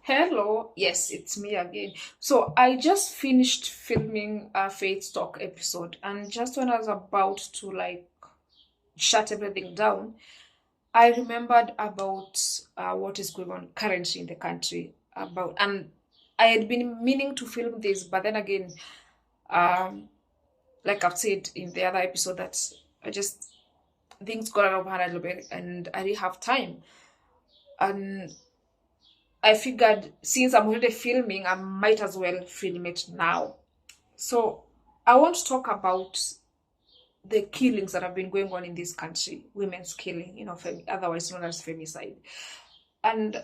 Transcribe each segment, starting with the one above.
Hello, yes, it's me again. So I just finished filming a Faith Talk episode, and just when I was about to shut everything down, I remembered about what is going on currently in the country. And I had been meaning to film this, but then again, um, like I've said in the other episode, that I just things got out of hand a little bit, and I didn't have time. And I figured since I'm already filming, I might as well film it now. So I want to talk about the killings that have been going on in this country, women's killing, otherwise known as femicide. And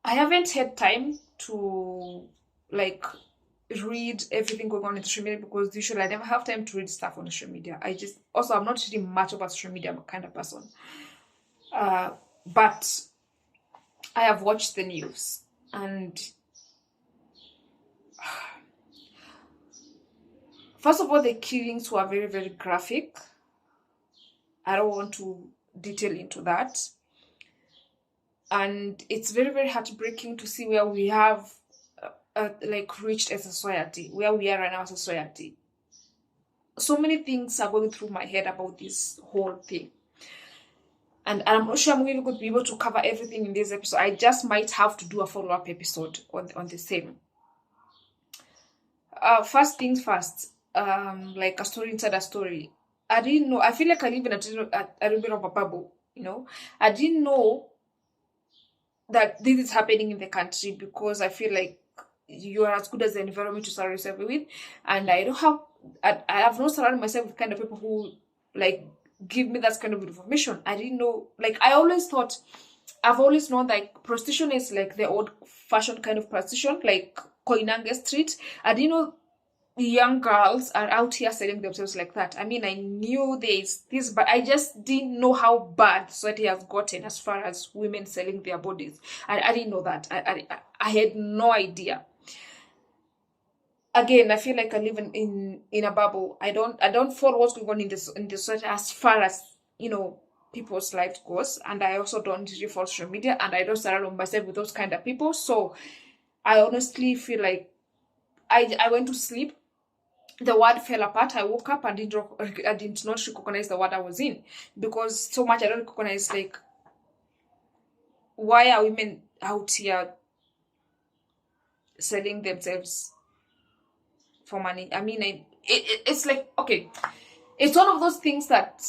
I haven't had time to like read everything going on in social media because usually I never have time to read stuff on social media. I'm not really much of a social media kind of person. But I have watched the news, and first of all, the killings were very, very graphic. I don't want to detail into that. And it's very, very heartbreaking to see where we have reached as a society, where we are in our society. So many things are going through my head about this whole thing. And I'm not sure I'm really going to be able to cover everything in this episode. I just might have to do a follow-up episode on the same. First things first, like a story inside a story. I didn't know. I feel like I live in a little bit of a bubble, I didn't know that this is happening in the country because I feel like you are as good as the environment to surround yourself with. And I have not surrounded myself with kind of people who give me that kind of information. I didn't know, I've always known prostitution is like the old fashioned kind of prostitution, like Koinange Street. I didn't know young girls are out here selling themselves like that. I mean, I knew there's this, but I just didn't know how bad society has gotten as far as women selling their bodies. I didn't know that. I had no idea. Again, I feel like I live in a bubble. I don't follow what's going on in this society as far as people's life goes, and I also don't really follow social media, and I don't surround myself with those kind of people. So I honestly feel like I went to sleep. The word fell apart. I woke up and I did not recognize the word I was in, because so much I don't recognize why are women out here selling themselves for money. I mean, it's like, okay, it's one of those things that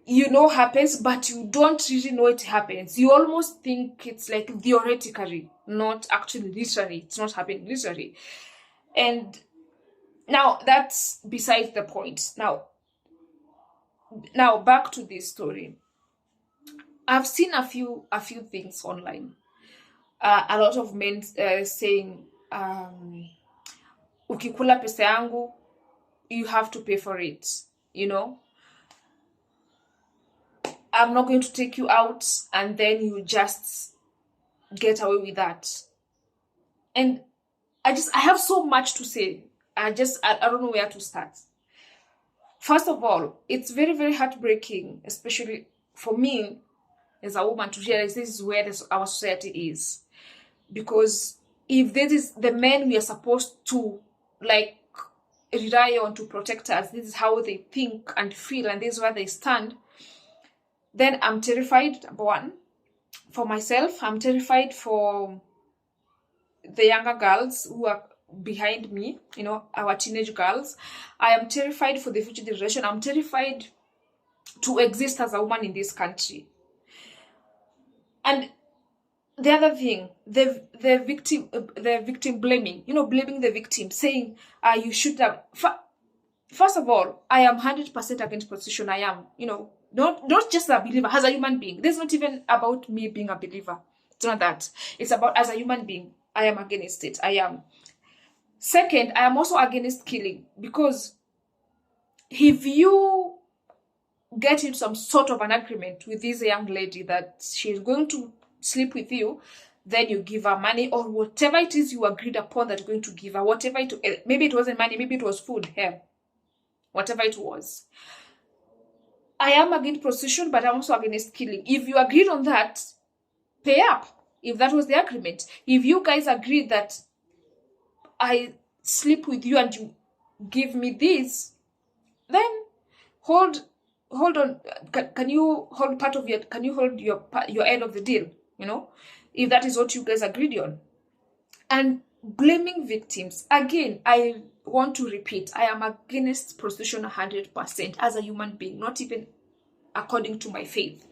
happens, but you don't really know it happens. You almost think it's like theoretically, not actually literally. It's not happening literally. And now that's besides the point. Now back to this story. I've seen a few things online. A lot of men saying, ukikula pesa yangu, you have to pay for it. I'm not going to take you out and then you just get away with that. And I have so much to say. I don't know where to start. First of all, it's very, very heartbreaking, especially for me as a woman, to realize this is where our society is. Because if this is the men we are supposed to rely on to protect us, this is how they think and feel, and this is where they stand, then I'm terrified, number one, for myself. I'm terrified for the younger girls who are behind me, our teenage girls. I am terrified for the future generation. I'm terrified to exist as a woman in this country. And the other thing, the victim blaming, blaming the victim, saying, you should have. First of all, I am 100% against prostitution. I am, not just a believer, as a human being. This is not even about me being a believer. It's not that. It's about as a human being, I am against it. I am. Second, I am also against killing, because if you get into some sort of an agreement with this young lady that she's going to sleep with you, then you give her money or whatever it is you agreed upon that you're going to give her, whatever maybe it wasn't money, maybe it was food, whatever it was. I am against prostitution, but I'm also against killing. If you agreed on that, pay up. if that was the agreement. If you guys agreed that I sleep with you and you give me this, then hold on. Can you hold part of can you hold your end of the deal? If that is what you guys agreed on. And blaming victims, again, I want to repeat, I am against prostitution 100% as a human being, not even according to my faith.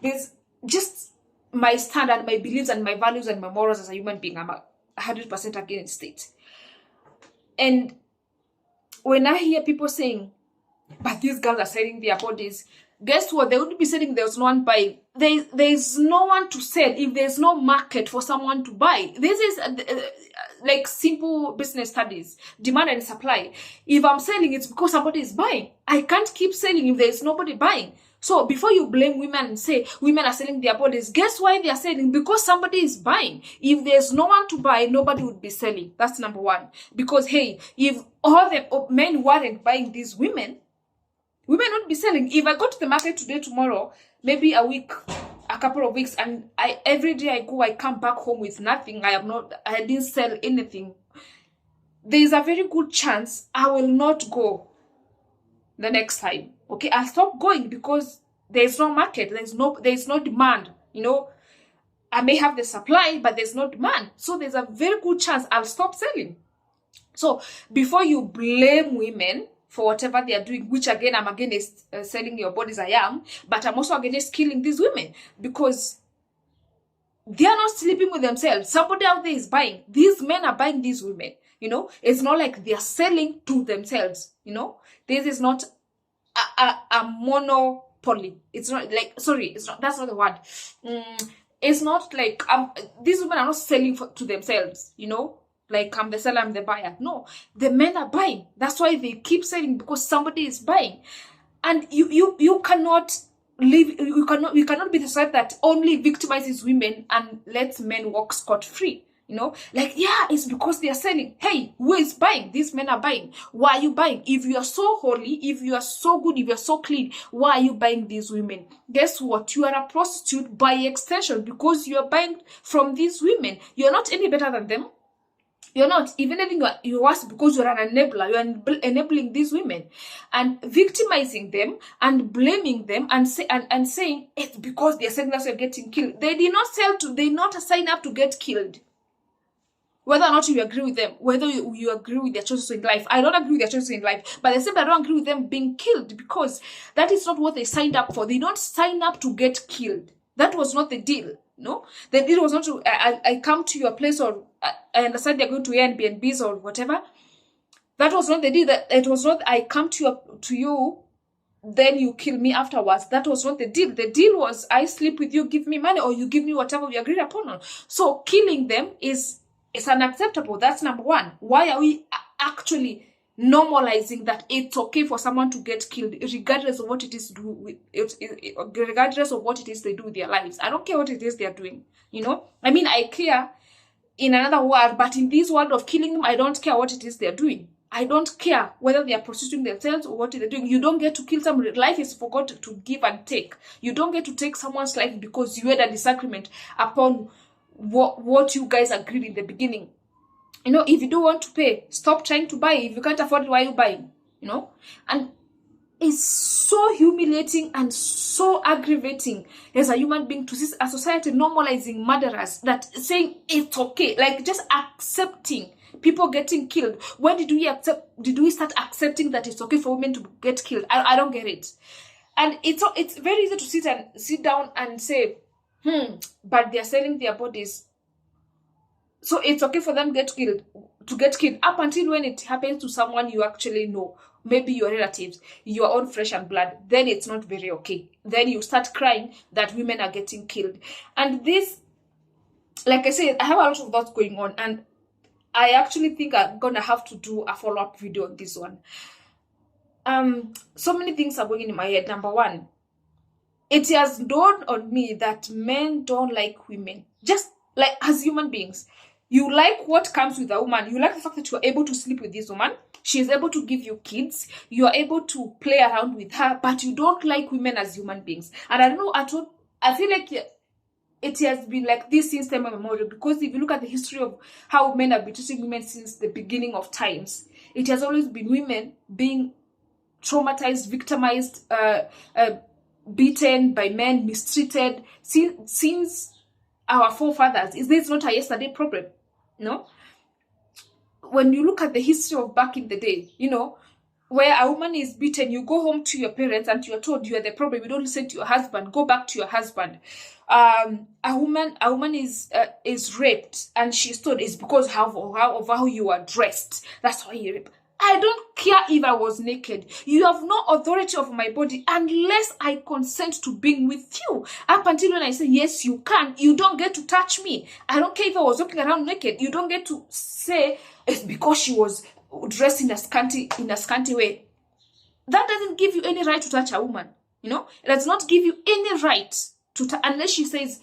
There's just my standard, my beliefs and my values and my morals as a human being. I'm 100% against it. And when I hear people saying, but these girls are selling their bodies, guess what? They wouldn't be selling. There's no one buying. There's no one to sell if there's no market for someone to buy. This is like simple business studies, demand and supply. If I'm selling, it's because somebody is buying. I can't keep selling if there's nobody buying. So before you blame women and say women are selling their bodies, guess why they are selling? Because somebody is buying. If there's no one to buy, nobody would be selling. That's number one. Because hey, if all the men weren't buying these women would be selling. If I go to the market today, tomorrow, maybe a week, a couple of weeks, and every day I go, I come back home with nothing. I didn't sell anything. There is a very good chance I will not go the next time. Okay, I'll stop going because there's no market. There's no demand. I may have the supply, but there's no demand. So there's a very good chance I'll stop selling. So before you blame women for whatever they are doing, which again, I'm against selling your bodies, I am, but I'm also against killing these women because they are not sleeping with themselves. Somebody out there is buying. These men are buying these women. It's not like they are selling to themselves. This is not a monopoly. It's not like, sorry, that's not the word. It's not like these women are not selling to themselves, like I'm the seller, I'm the buyer. No, the men are buying. That's why they keep selling, because somebody is buying. And you cannot live, you cannot be the side that only victimizes women and lets men walk scot-free. Like, yeah, it's because they are selling. Hey, who is buying? These men are buying. Why are you buying? If you are so holy, if you are so good, if you are so clean, why are you buying these women? Guess what? You are a prostitute by extension, because you are buying from these women. You are not any better than them. You're not. Even if you're worse, because you're an enabler. You're enabling these women and victimizing them and blaming them and saying it's because they're selling us, you're getting killed. They did not they did not sign up to get killed. Whether or not you agree with them, whether you agree with their choices in life. I don't agree with their choices in life, but at the same time, I don't agree with them being killed, because that is not what they signed up for. They don't sign up to get killed. That was not the deal. No, the deal was not to I come to your place, or I understand they're going to Airbnbs or whatever. That was not the deal. That it was not I come to you, then you kill me afterwards. That was not the deal. The deal was I sleep with you, give me money, or you give me whatever we agreed upon on. So killing them is unacceptable. That's number one. Why are we actually normalizing that it's okay for someone to get killed, regardless of what it is regardless of what it is they do with their lives? I don't care what it is they are doing. I mean, I care in another world, but in this world of killing them, I don't care what it is they are doing. I don't care whether they are prostituting themselves or what they're doing. You don't get to kill someone. Life is for God to give and take. You don't get to take someone's life because you had a disagreement upon what you guys agreed in the beginning. If you don't want to pay, stop trying to buy. If you can't afford it, why are you buying? And it's so humiliating and so aggravating as a human being to see a society normalizing murderers, that saying it's okay, like just accepting people getting killed. When did we start accepting that it's okay for women to get killed? I don't get it. And it's very easy to sit down and say, but they're selling their bodies, so it's okay for them to get killed, up until when it happens to someone you actually know, maybe your relatives, your own flesh and blood. Then it's not very okay. Then you start crying that women are getting killed. And this, like I said, I have a lot of thoughts going on, and I actually think I'm gonna have to do a follow-up video on this one. So many things are going in my head. Number one, it has dawned on me that men don't like women. Just like as human beings, you like what comes with a woman. You like the fact that you are able to sleep with this woman. She is able to give you kids. You are able to play around with her, but you don't like women as human beings. And I don't know, I feel like it has been like this since time immemorial, because if you look at the history of how men have been treating women since the beginning of times, it has always been women being traumatized, victimized, beaten by men, mistreated since our forefathers. Is this not a yesterday problem? No. When you look at the history of back in the day, you know, where a woman is beaten, you go home to your parents and you're told you are the problem. You don't listen to your husband. Go back to your husband. A woman is raped and she's told it's because of how you are dressed. That's why you rape. I don't care if I was naked. You have no authority over my body unless I consent to being with you. Up until when I say, yes, you can, you don't get to touch me. I don't care if I was walking around naked. You don't get to say it's because she was dressed in a scanty way. That doesn't give you any right to touch a woman. You know, it does not give you any right to unless she says,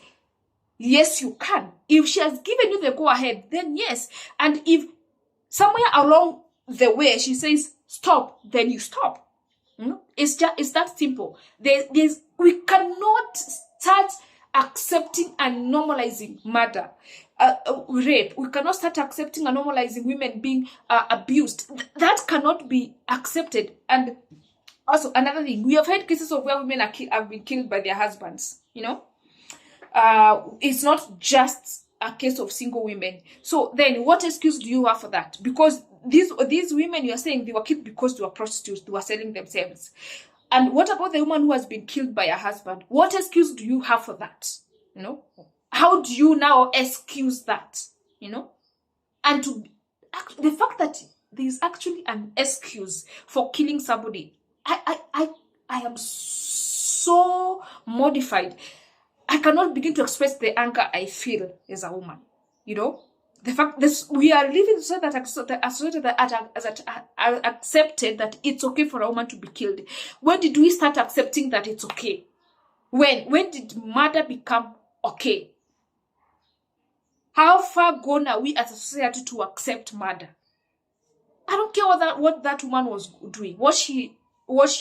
yes, you can. If she has given you the go ahead, then yes. And if somewhere along the way she says stop, then you stop. It's that simple. We cannot start accepting and normalizing murder, rape. We cannot start accepting and normalizing women being abused. That cannot be accepted. And also another thing, we have had cases of where women have been killed by their husbands. You know, it's not just a case of single women. So then what excuse do you have for that? Because these women, you are saying they were killed because they were prostitutes, they were selling themselves. And what about the woman who has been killed by her husband? What excuse do you have for that? You know, how do you now excuse that? You know, and the fact that there is actually an excuse for killing somebody, I am so mortified. I cannot begin to express the anger I feel as a woman. You know, the fact that we are living in a society that accepted that it's okay for a woman to be killed. When did we start accepting that it's okay? When did murder become okay? How far gone are we as a society to accept murder? I don't care what that woman was doing, what she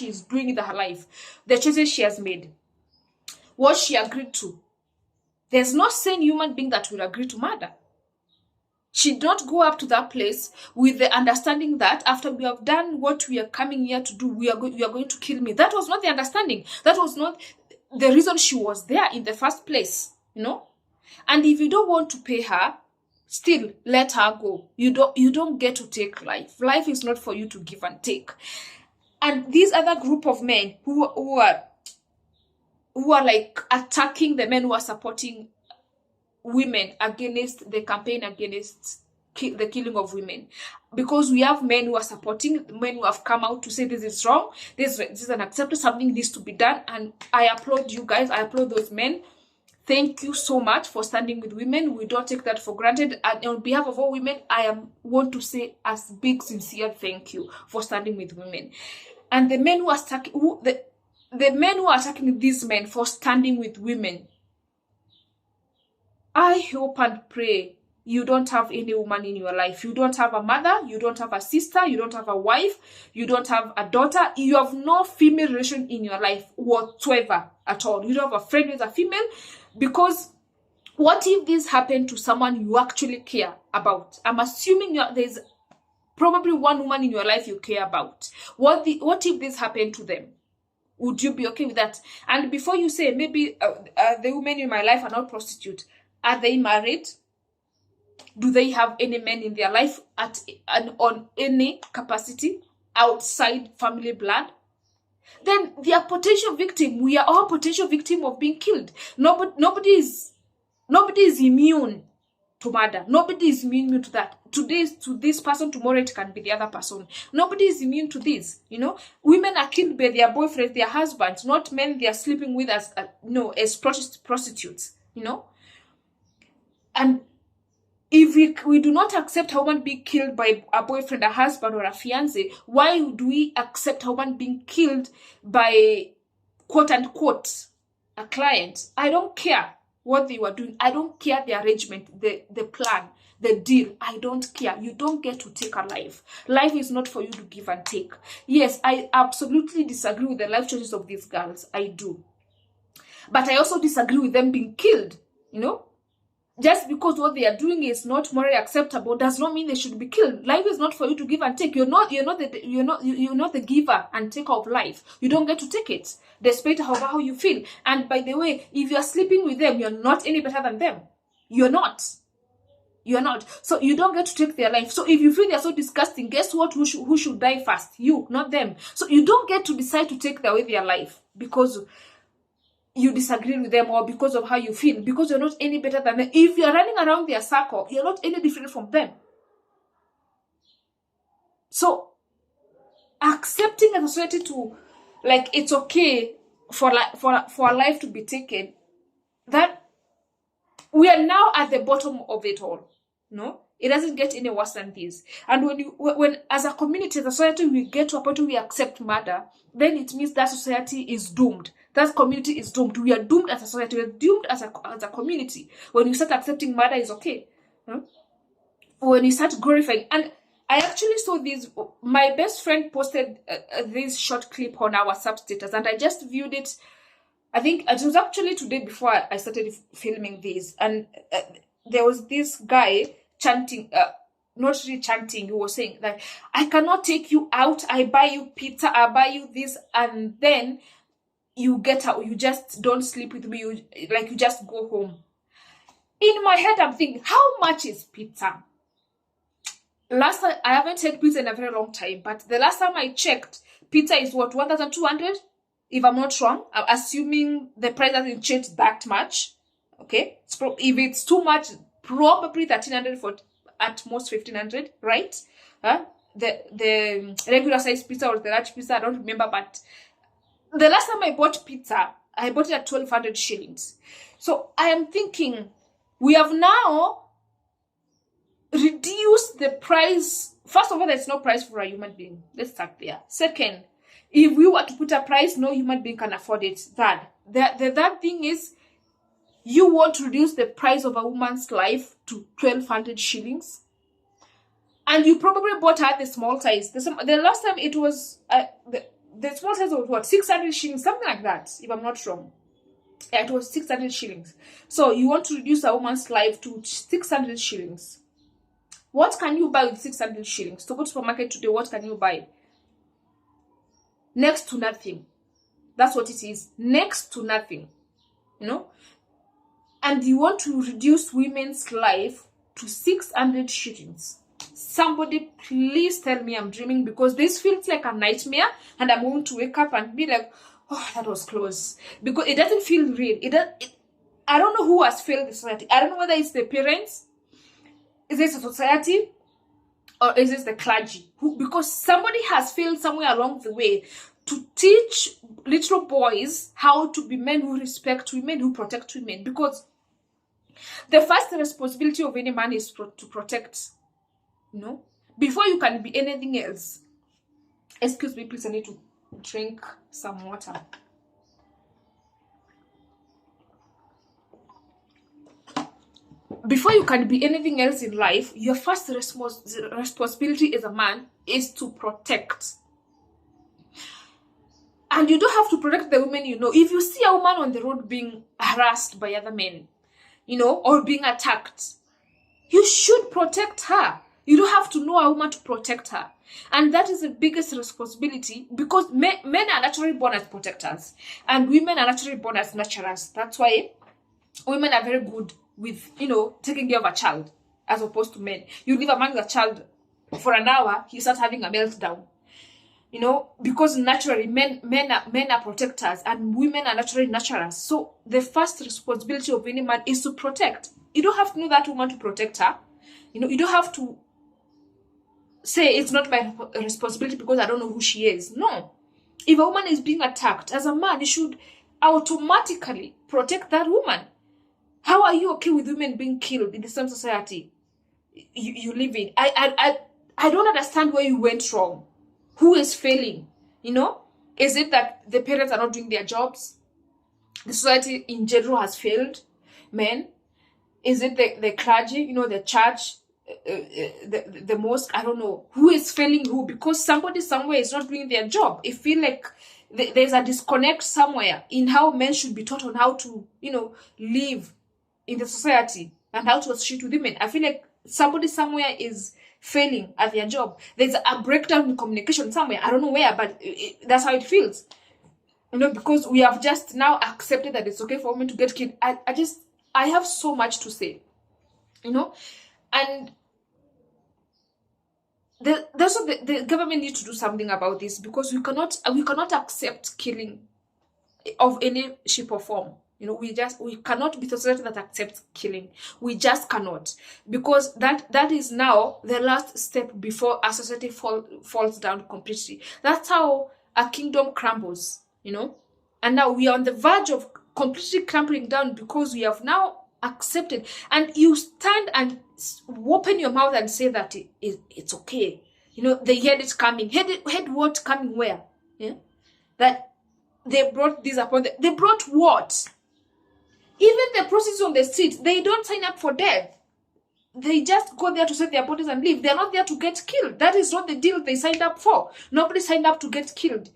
is doing in her life, the choices she has made, what she agreed to. There's no sane human being that will agree to murder. She did not go up to that place with the understanding that after we have done what we are coming here to do, you are going to kill me. That was not the understanding. That was not the reason she was there in the first place, you know. And if you don't want to pay her, still let her go. You don't get to take life. Life is not for you to give and take. And these other group of men who are like attacking the men who are supporting women against the campaign against the killing of women, because we have men who are supporting, men who have come out to say this is wrong, this is unacceptable, something needs to be done. And I applaud you guys. I applaud those men. Thank you so much for standing with women. We don't take that for granted. And on behalf of all women, want to say a big, sincere thank you for standing with women. And the men who are the men who are attacking these men for standing with women, I hope and pray you don't have any woman in your life. You don't have a mother, you don't have a sister, you don't have a wife, you don't have a daughter. You have no female relation in your life whatsoever at all. You don't have a friend with a female, because what if this happened to someone you actually care about? I'm assuming there's probably one woman in your life you care about. What if this happened to them? Would you be okay with that? And before you say, maybe the women in my life are not prostitutes, are they married? Do they have any men in their life on any capacity outside family blood? Then they are potential victim. We are all potential victim of being killed. Nobody is immune to murder. Nobody is immune to that. Today is to this person, tomorrow it can be the other person. Nobody is immune to this. You know, women are killed by their boyfriends, their husbands, not men they are sleeping with as prostitutes. You know, and if we do not accept a woman being killed by a boyfriend, a husband, or a fiancé, why do we accept a woman being killed by, quote unquote, a client? I don't care what they were doing. I don't care the arrangement, the plan, the deal. I don't care. You don't get to take a life. Life is not for you to give and take. Yes, I absolutely disagree with the life choices of these girls. I do. But I also disagree with them being killed You know, just because what they are doing is not morally acceptable does not mean they should be killed. Life is not for you to give and take. You're not the giver and taker of life. You don't get to take it, despite how you feel. And by the way, if you're sleeping with them, you're not any better than them. You're not. You're not. So you don't get to take their life. So if you feel they're so disgusting, guess what? Who should die first? You, not them. So you don't get to decide to take away their life because you disagree with them or because of how you feel, because you're not any better than them. If you're running around their circle, you're not any different from them. So accepting a society to, like, it's okay for a life to be taken, that we are now at the bottom of it all. No, it doesn't get any worse than this. And when as a community, as a society, we get to a point where we accept murder, then it means that society is doomed. That community is doomed. We are doomed as a society. We are doomed as a community. When you start accepting murder is okay. When you start glorifying. And I actually saw this. My best friend posted this short clip on our WhatsApp status, and I just viewed it. I think it was actually today before I started filming this. And there was this guy chanting, not really chanting, he was saying that, I cannot take you out, I buy you pizza, I buy you this, and then you get out, you just don't sleep with me, you just go home. In my head, I'm thinking, how much is pizza? Last time, I haven't taken pizza in a very long time, but the last time I checked, pizza is what, 1,200? If I'm not wrong, I'm assuming the price hasn't changed that much. Okay? If it's too much, probably 1,300 for at most 1,500, right? The regular size pizza or the large pizza, I don't remember, but the last time I bought pizza, I bought it at 1,200 shillings. So I am thinking, we have now reduced the price. First of all, there's no price for a human being. Let's start there. Second, if we were to put a price, no human being can afford it. Third, the third thing is, you want to reduce the price of a woman's life to 1,200 shillings. And you probably bought her the small size. The last time it was, the small size was what, 600 shillings, something like that, if I'm not wrong. Yeah, it was 600 shillings. So you want to reduce a woman's life to 600 shillings. What can you buy with 600 shillings? To go to supermarket today, what can you buy? Next to nothing. That's what it is. Next to nothing. You know? And you want to reduce women's life to 600 shillings. Somebody please tell me I'm dreaming, because this feels like a nightmare, and I'm going to wake up and be like, oh, that was close. Because it doesn't feel real. I don't know who has failed the society. I don't know whether it's the parents, is it the society, or is it the clergy? Because somebody has failed somewhere along the way to teach little boys how to be men who respect women, who protect women. Because the first responsibility of any man is to protect, you know, before you can be anything else. Excuse me, please, I need to drink some water. Before you can be anything else in life, your first responsibility as a man is to protect. And you don't have to protect the women you know. If you see a woman on the road being harassed by other men, you know, or being attacked, you should protect her. You don't have to know a woman to protect her. And that is the biggest responsibility, because men are naturally born as protectors, and women are naturally born as nurturers. That's why women are very good with, you know, taking care of a child, as opposed to men. You leave a man with a child for an hour, he starts having a meltdown. You know, because naturally men are protectors, and women are naturally nurturers. So the first responsibility of any man is to protect. You don't have to know that woman to protect her. You know, you don't have to say it's not my responsibility because I don't know who she is. No. If a woman is being attacked, as a man, you should automatically protect that woman. How are you okay with women being killed in the same society you live in? I don't understand where you went wrong. Who is failing? You know? Is it that the parents are not doing their jobs? The society in general has failed men? Is it the clergy, you know, the church, the mosque? I don't know. Who is failing who? Because somebody somewhere is not doing their job. I feel like there's a disconnect somewhere in how men should be taught on how to, you know, live in the society and how to associate with women. I feel like somebody somewhere is failing at their job. There's a breakdown in communication somewhere. I don't know where, but that's how it feels. Because we have just now accepted that it's okay for women to get killed. I have so much to say, and the government needs to do something about this, because we cannot accept killing of any shape or form. We cannot be the society that accepts killing. We just cannot, because that is now the last step before a society falls down completely. That's how a kingdom crumbles, and now we are on the verge of completely crumbling down, because we have now accepted. And you stand and open your mouth and say that it's okay. They had it coming. Had what coming where? Yeah, that they brought this upon them. They brought what? Even the prostitutes on the street, they don't sign up for death. They just go there to sell their bodies and leave. They're not there to get killed. That is not the deal they signed up for. Nobody signed up to get killed.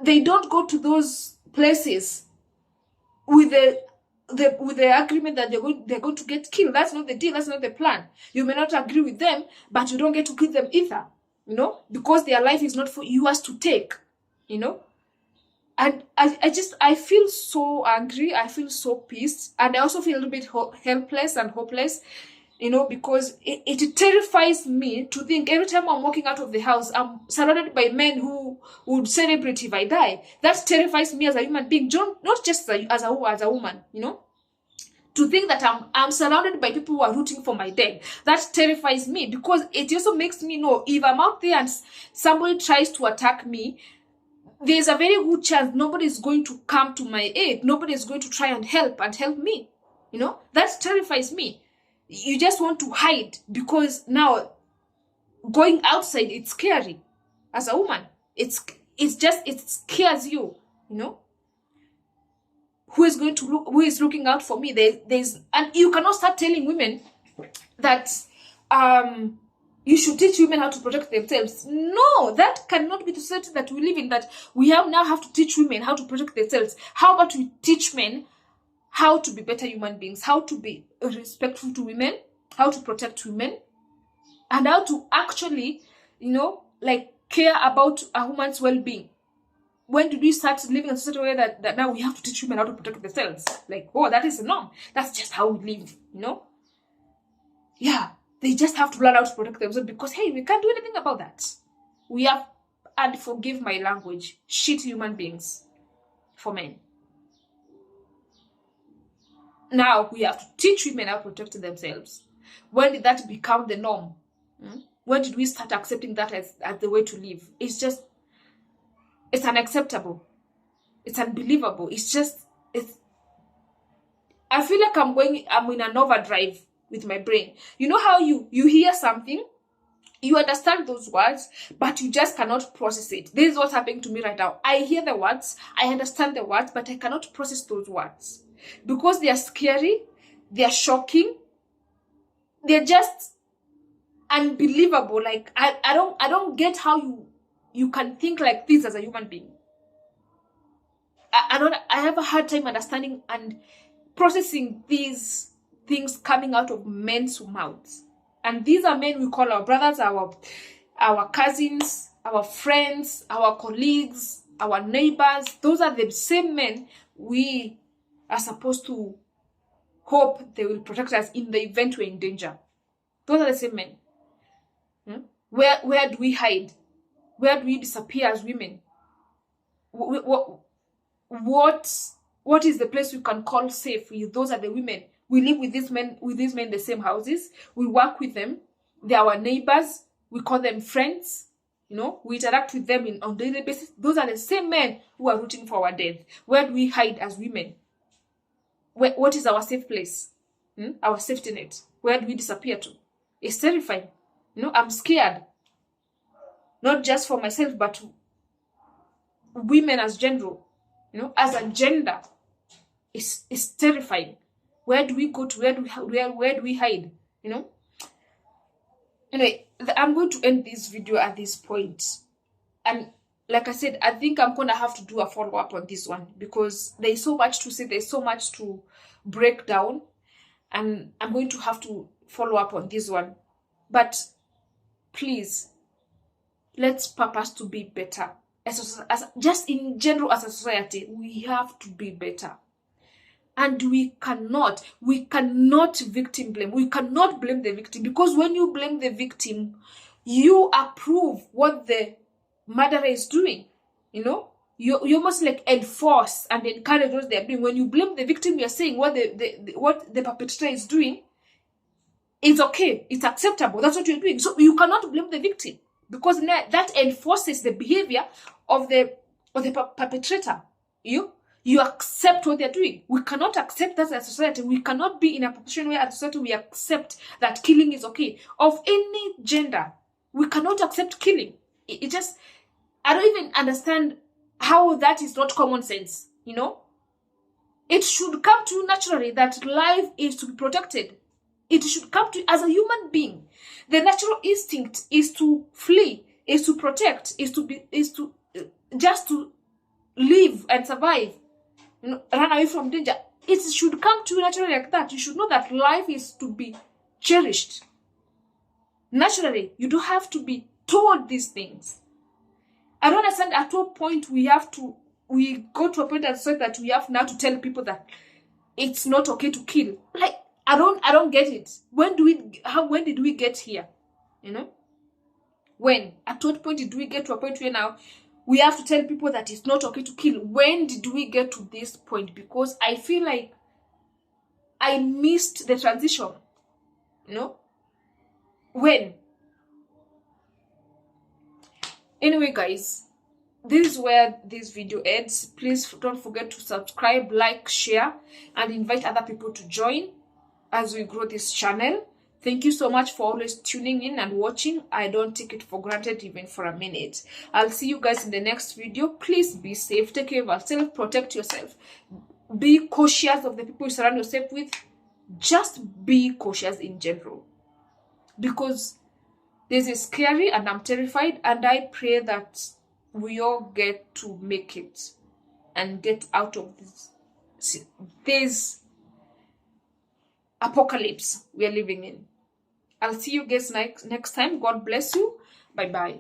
They don't go to those places with the agreement that they're going to get killed. That's not the deal. That's not the plan. You may not agree with them, but you don't get to kill them either. Because their life is not for yours to take. And I feel so angry. I feel so pissed. And I also feel a little bit helpless and hopeless, because it terrifies me to think every time I'm walking out of the house, I'm surrounded by men who would celebrate if I die. That terrifies me as a human being, not just as a woman, to think that I'm surrounded by people who are rooting for my death. That terrifies me, because it also makes me know if I'm out there and somebody tries to attack me, there's a very good chance nobody is going to come to my aid. Nobody is going to try and help me. That terrifies me. You just want to hide, because now going outside, it's scary. As a woman, it scares you. Who is looking out for me? And you cannot start telling women that you should teach women how to protect themselves. No, that cannot be the society that we live in, that we now have to teach women how to protect themselves. How about we teach men how to be better human beings, how to be respectful to women, how to protect women, and how to actually, care about a woman's well-being. When did we start living in such a way that now we have to teach women how to protect themselves? That is the norm. That's just how we live, Yeah. They just have to learn how to protect themselves, because, hey, we can't do anything about that. We have, and forgive my language, shit human beings for men. Now we have to teach women how to protect themselves. When did that become the norm? When did we start accepting that as the way to live? It's unacceptable. It's unbelievable. I feel like I'm in an overdrive with my brain. You know how you hear something, you understand those words, but you just cannot process it. This is what's happening to me right now. I hear the words, I understand the words, but I cannot process those words, because they are scary, they are shocking, they're just unbelievable. I don't get how you can think like this as a human being. I have a hard time understanding and processing these things coming out of men's mouths. And these are men we call our brothers, our cousins, our friends, our colleagues, our neighbors. Those are the same men we are supposed to hope they will protect us in the event we're in danger. Those are the same men. Where do we hide? Where do we disappear as women? What is the place we can call safe? Those are the women. We live with these men in the same houses. We work with them. They are our neighbors. We call them friends. We interact with them on a daily basis. Those are the same men who are rooting for our death. Where do we hide as women? What is our safe place? Our safety net? Where do we disappear to? It's terrifying. I'm scared. Not just for myself, but women as general. As a gender. It's terrifying. Where do we go to? Where do we hide? Anyway, I'm going to end this video at this point. And like I said, I think I'm going to have to do a follow-up on this one, because there's so much to say. There's so much to break down. and I'm going to have to follow up on this one. But please, let's purpose to be better. Just in general, as a society, we have to be better. And we cannot victim blame. We cannot blame the victim, because when you blame the victim, you approve what the murderer is doing. You know, you almost like enforce and encourage what they're doing. When you blame the victim, you're saying what the perpetrator is doing, it's okay, it's acceptable, that's what you're doing. So you cannot blame the victim, because that enforces the behavior of the perpetrator. You accept what they're doing. We cannot accept that as a society. We cannot be in a position where as a society we accept that killing is okay, of any gender. We cannot accept killing. It just, I don't even understand how that is not common sense. You know, it should come to you naturally that life is to be protected. It should come to you as a human being. The natural instinct is to flee, is to protect, is to just to live and survive. You know, run away from danger. It should come to you naturally like that. You should know that life is to be cherished. Naturally, you don't have to be told these things. I don't understand at what point we go to a point that we have now to tell people that it's not okay to kill. Like, I don't get it. When did we get here? You know? When? At what point did we get to a point where now we have to tell people that it's not okay to kill? When did we get to this point? Because I feel like I missed the transition. You know? When? Anyway, guys, this is where this video ends. Please don't forget to subscribe, like, share, and invite other people to join as we grow this channel. Thank you so much for always tuning in and watching. I don't take it for granted even for a minute. I'll see you guys in the next video. Please be safe. Take care of yourself. Protect yourself. Be cautious of the people you surround yourself with. Just be cautious in general. Because this is scary and I'm terrified. And I pray that we all get to make it and get out of this apocalypse we are living in. I'll see you guys next time. God bless you. Bye bye.